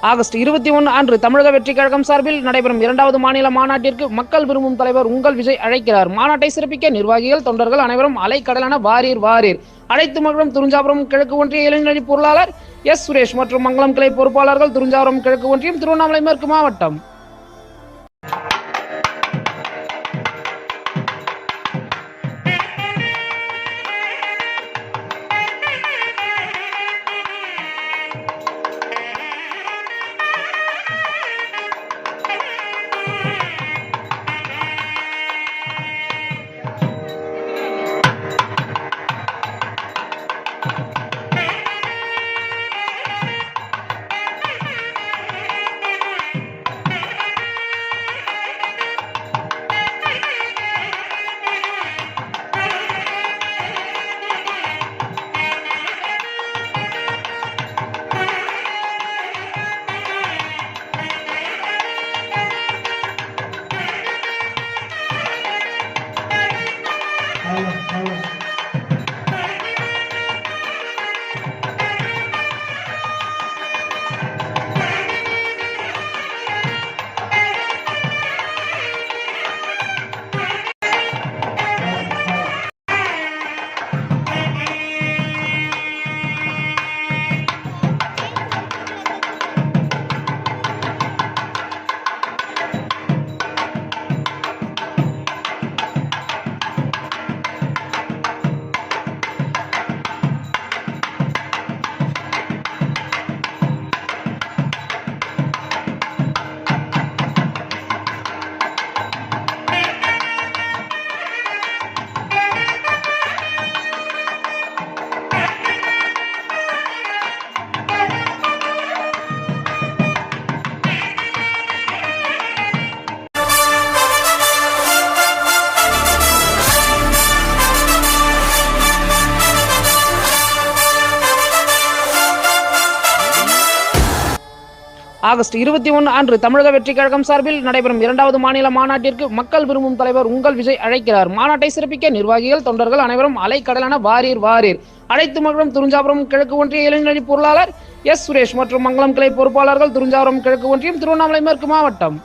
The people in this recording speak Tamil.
ஆகஸ்ட் 21 அன்று தமிழக வெற்றிக் கழகம் சார்பில் நடைபெறும் 2வது மாநில மாநாட்டிற்கு மக்கள் விரும்பும் தலைவர் உங்கள் விஜய் அழைக்கிறார். மாநாட்டை சிறப்பிக்க நிர்வாகிகள், தொண்டர்கள் அனைவரும் அலைக்கடலான வாரீர் வாரீர். அழைத்து மகிழும் துறிஞ்சாபுரம் கிழக்கு ஒன்றிய இளைஞரணி பொருளாளர் எஸ். சுரேஷ் மற்றும் மங்களம் கிளை பொறுப்பாளர்கள், துறிஞ்சாபுரம் கிழக்கு ஒன்றியம், திருவண்ணாமலை மேற்கு மாவட்டம். ஆகஸ்ட் 21 அன்று தமிழக வெற்றிக் கழகம் சார்பில் நடைபெறும் 2வது மாநில மாநாட்டிற்கு மக்கள் விரும்பும் தலைவர் உங்கள் விஜய் அழைக்கிறார். மாநாட்டை சிறப்பிக்க நிர்வாகிகள், தொண்டர்கள் அனைவரும் அலைக்கடலான வாரீர் வாரீர். அழைத்து மகிழும் துறிஞ்சாபுரம் கிழக்கு ஒன்றிய இளைஞரணி பொருளாளர் எஸ். சுரேஷ் மற்றும் மங்களம் கிளை பொறுப்பாளர்கள், துறிஞ்சாபுரம் கிழக்கு ஒன்றியம், திருவண்ணாமலை மேற்கு மாவட்டம்.